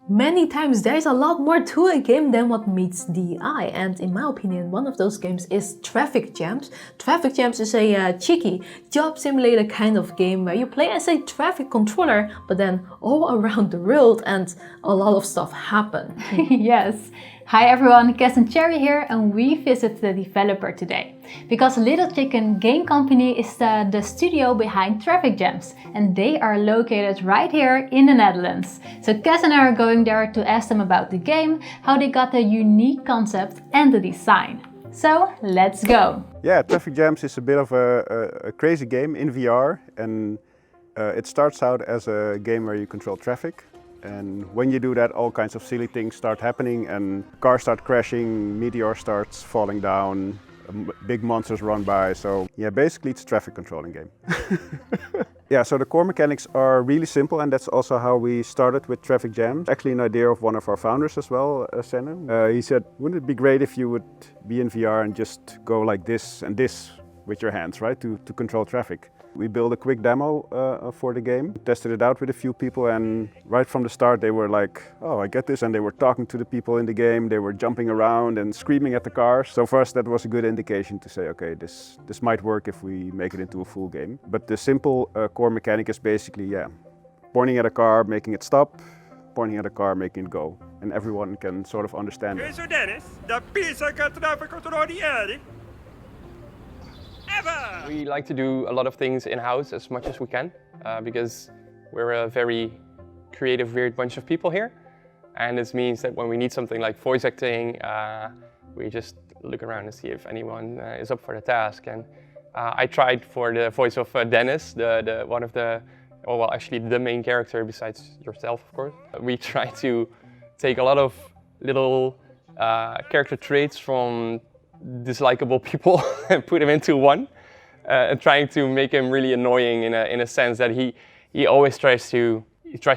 Many times there's a lot more to a game than what meets the eye, and in my opinion one of those games is Traffic Jams. Traffic Jams is a cheeky job simulator kind of game where you play as a traffic controller, but then all around the world and a lot of stuff happen. Yes. Hi everyone, Cas and Chary here, and we visit the developer today. Because Little Chicken Game Company is the studio behind Traffic Jams, and they are located right here in the Netherlands. So Cas and I are going there to ask them about the game, how they got the unique concept and the design. So let's go! Yeah, Traffic Jams is a bit of a crazy game in VR, and it starts out as a game where you control traffic. And when you do that, all kinds of silly things start happening, and cars start crashing, meteor starts falling down, big monsters run by. So yeah, basically it's a traffic controlling game. Yeah, so the core mechanics are really simple, and that's also how we started with Traffic Jams. Actually an idea of one of our founders as well, Senne. He said, wouldn't it be great if you would be in VR and just go like this and this with your hands, right, to control traffic. We built a quick demo for the game, tested it out with a few people, and right from the start they were like, oh, I get this, and they were talking to the people in the game, they were jumping around and screaming at the cars. So for us that was a good indication to say, okay, this might work if we make it into a full game. But the simple core mechanic is basically, yeah, pointing at a car, making it stop, pointing at a car, making it go. And everyone can sort of understand it. So Dennis, the piece I got traffic control the area. We like to do a lot of things in-house as much as we can because we're a very creative, weird bunch of people here. And this means that when we need something like voice acting, we just look around and see if anyone is up for the task. And I tried for the voice of Dennis, one of the, well, actually the main character besides yourself, of course. We try to take a lot of little character traits from dislikable people and put him into one, and trying to make him really annoying in a sense that he always tries to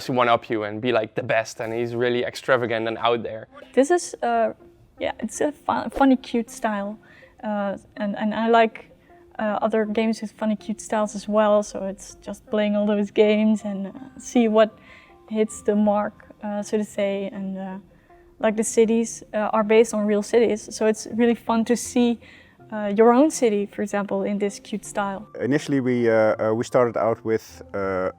one-up you and be like the best, and he's really extravagant and out there. This is yeah, it's a funny, cute style, and I like other games with funny, cute styles as well. So it's just playing all those games and see what hits the mark, so to say, and. Like the cities are based on real cities, so it's really fun to see your own city, for example, in this cute style. Initially we started out with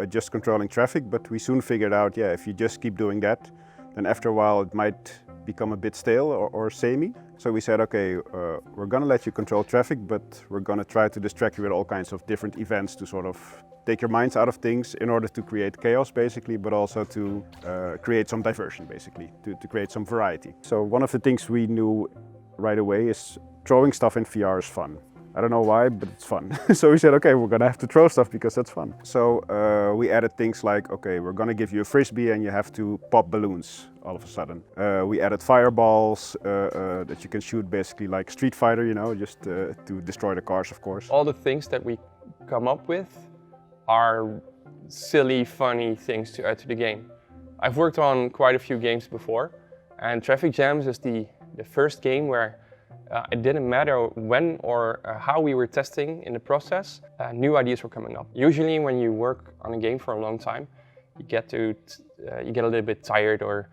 just controlling traffic, but we soon figured out, yeah, if you just keep doing that, then after a while it might become a bit stale or samey. So we said, okay, we're gonna let you control traffic, but we're gonna try to distract you with all kinds of different events to sort of take your minds out of things in order to create chaos, basically, but also to create some diversion, basically, to create some variety. So one of the things we knew right away is throwing stuff in VR is fun. I don't know why, but it's fun. So we said, okay, we're gonna have to throw stuff because that's fun. So we added things like, okay, we're gonna give you a frisbee and you have to pop balloons all of a sudden. We added fireballs that you can shoot basically like Street Fighter, you know, just to destroy the cars, of course. All the things that we come up with are silly, funny things to add to the game. I've worked on quite a few games before, and Traffic Jams is the first game where it didn't matter when or how we were testing in the process, new ideas were coming up. Usually when you work on a game for a long time, you get a little bit tired, or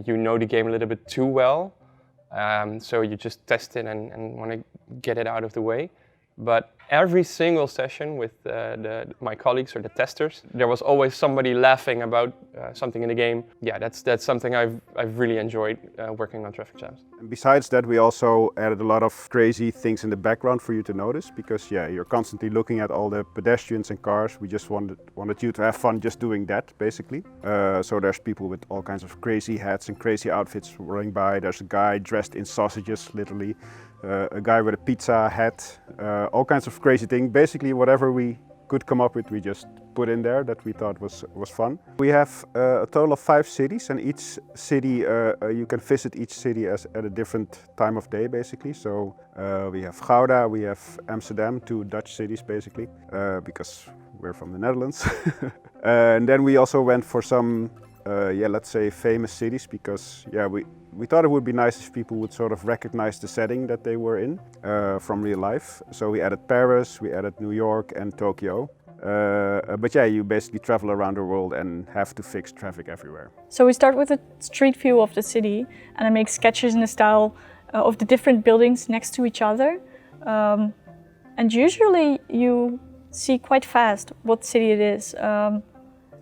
you know the game a little bit too well, so you just test it and want to get it out of the way. But every single session with my colleagues or the testers, there was always somebody laughing about something in the game. Yeah, that's something I've really enjoyed working on Traffic Jams. And besides that, we also added a lot of crazy things in the background for you to notice, because yeah, you're constantly looking at all the pedestrians and cars. We just wanted you to have fun just doing that, basically. So there's people with all kinds of crazy hats and crazy outfits running by. There's a guy dressed in sausages, literally. A guy with a pizza hat, all kinds of crazy things. Basically, whatever we could come up with, we just put in there that we thought was fun. We have a total of 5 cities, and each city, you can visit each city at a different time of day, basically. So we have Gouda, we have Amsterdam, 2 Dutch cities, basically, because we're from the Netherlands. And then we also went for some, yeah, let's say famous cities, because yeah, we thought it would be nice if people would sort of recognize the setting that they were in from real life. So we added Paris, we added New York and Tokyo. But yeah, you basically travel around the world and have to fix traffic everywhere. So we start with a street view of the city, and I make sketches in the style of the different buildings next to each other. And usually you see quite fast what city it is.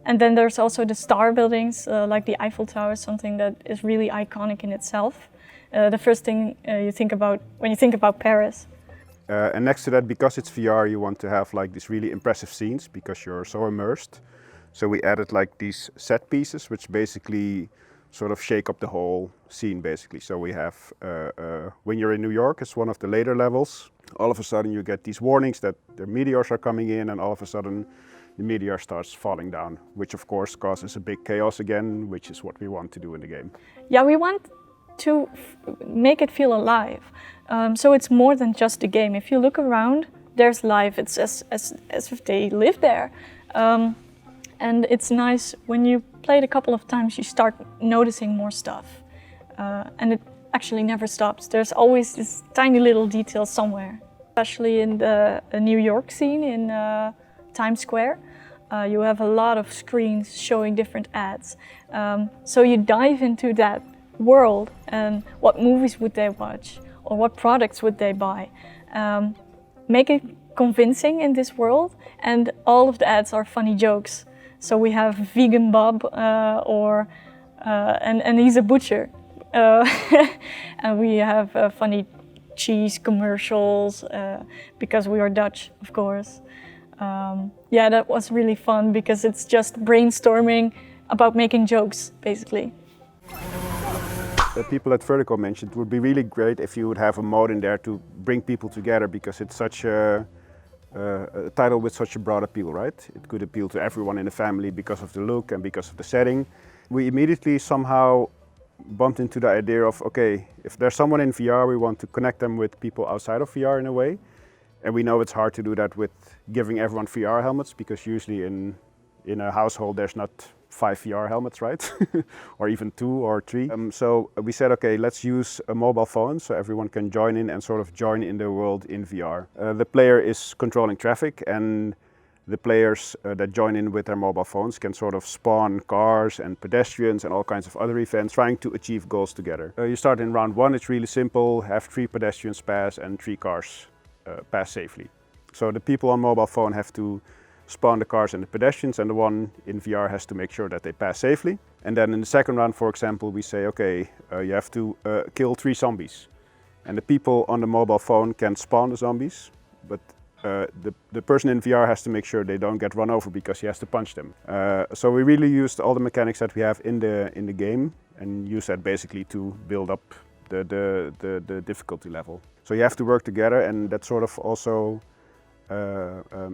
And then there's also the star buildings, like the Eiffel Tower, something that is really iconic in itself. The first thing you think about when you think about Paris. And next to that, because it's VR, you want to have like these really impressive scenes because you're so immersed. So we added like these set pieces, which basically sort of shake up the whole scene basically. So we have, when you're in New York, it's one of the later levels. All of a sudden you get these warnings that the meteors are coming in, and all of a sudden the meteor starts falling down, which of course causes a big chaos again, which is what we want to do in the game. Yeah, we want to make it feel alive. So it's more than just a game. If you look around, there's life. It's as if they live there. And it's nice when you play it a couple of times, you start noticing more stuff. And it actually never stops. There's always this tiny little detail somewhere. Especially in the New York scene in Times Square. You have a lot of screens showing different ads. So you dive into that world and what movies would they watch or what products would they buy. Make it convincing in this world, and all of the ads are funny jokes. So we have Vegan Bob and he's a butcher. And we have funny cheese commercials because we are Dutch, of course. Yeah, that was really fun because it's just brainstorming about making jokes, basically. The people at Vertical mentioned it would be really great if you would have a mode in there to bring people together, because it's such a title with such a broad appeal, right? It could appeal to everyone in the family because of the look and because of the setting. We immediately somehow bumped into the idea of, okay, if there's someone in VR, we want to connect them with people outside of VR in a way. And we know it's hard to do that with giving everyone VR helmets, because usually in a household there's not 5 VR helmets, right? Or even 2 or 3. So we said, okay, let's use a mobile phone so everyone can join in and sort of join in the world in VR. The player is controlling traffic, and the players that join in with their mobile phones can sort of spawn cars and pedestrians and all kinds of other events, trying to achieve goals together. You start in round 1, it's really simple, have 3 pedestrians pass and 3 cars pass safely. So the people on mobile phone have to spawn the cars and the pedestrians, and the one in VR has to make sure that they pass safely. And then in the second round, for example, we say, okay, you have to kill 3 zombies. And the people on the mobile phone can spawn the zombies, but the person in VR has to make sure they don't get run over because he has to punch them. So we really used all the mechanics that we have in the game and use that basically to build up the difficulty level. So you have to work together, and that sort of also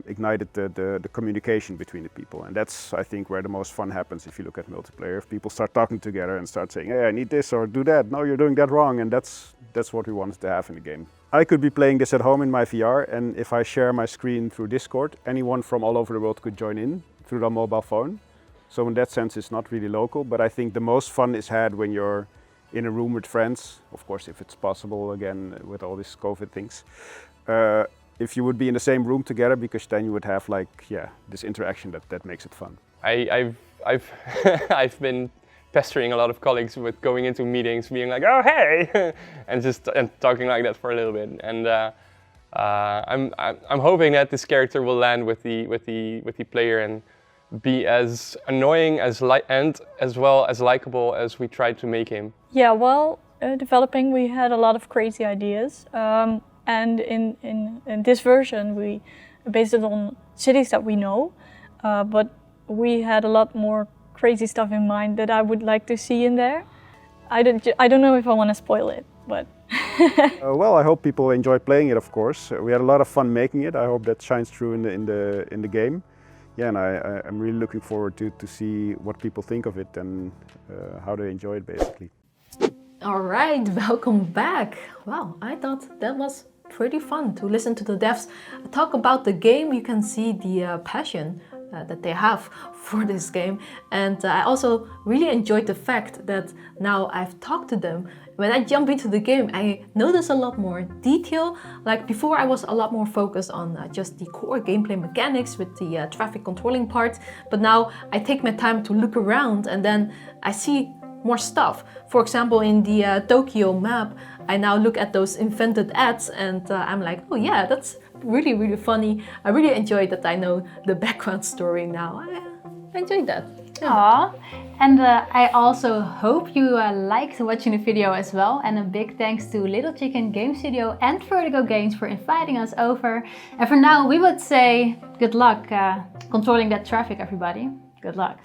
ignited the communication between the people. And that's, I think, where the most fun happens if you look at multiplayer. If people start talking together and start saying, hey, I need this or do that, no, you're doing that wrong, and that's what we wanted to have in the game. I could be playing this at home in my VR, and if I share my screen through Discord, anyone from all over the world could join in through their mobile phone. So in that sense, it's not really local, but I think the most fun is had when you're in a room with friends, of course, if it's possible, again, with all these COVID things. If you would be in the same room together, because then you would have like, yeah, this interaction that makes it fun. I've I've been pestering a lot of colleagues with going into meetings, being like, oh hey, and talking like that for a little bit. And I'm hoping that this character will land with the player and be as annoying and as well as likable as we tried to make him. Yeah, well, developing, we had a lot of crazy ideas. And in this version, we based it on cities that we know, but we had a lot more crazy stuff in mind that I would like to see in there. I don't know if I want to spoil it, but... Well, I hope people enjoy playing it, of course. We had a lot of fun making it. I hope that shines through in the game. Yeah, and I'm really looking forward to see what people think of it and how they enjoy it, basically. All right, welcome back. Wow, I thought that was pretty fun to listen to the devs talk about the game. You can see the passion that they have for this game. And I also really enjoyed the fact that now I've talked to them. When I jump into the game, I notice a lot more detail. Like before, I was a lot more focused on just the core gameplay mechanics with the traffic controlling part. But now I take my time to look around and then I see more stuff. For example, in the Tokyo map, I now look at those invented ads and I'm like, oh yeah, that's really, really funny. I really enjoyed that I know the background story now. I enjoyed that. Yeah. Aww. And I also hope you liked watching the video as well. And a big thanks to Little Chicken Game Studio and Vertigo Games for inviting us over. And for now, we would say good luck controlling that traffic, everybody. Good luck.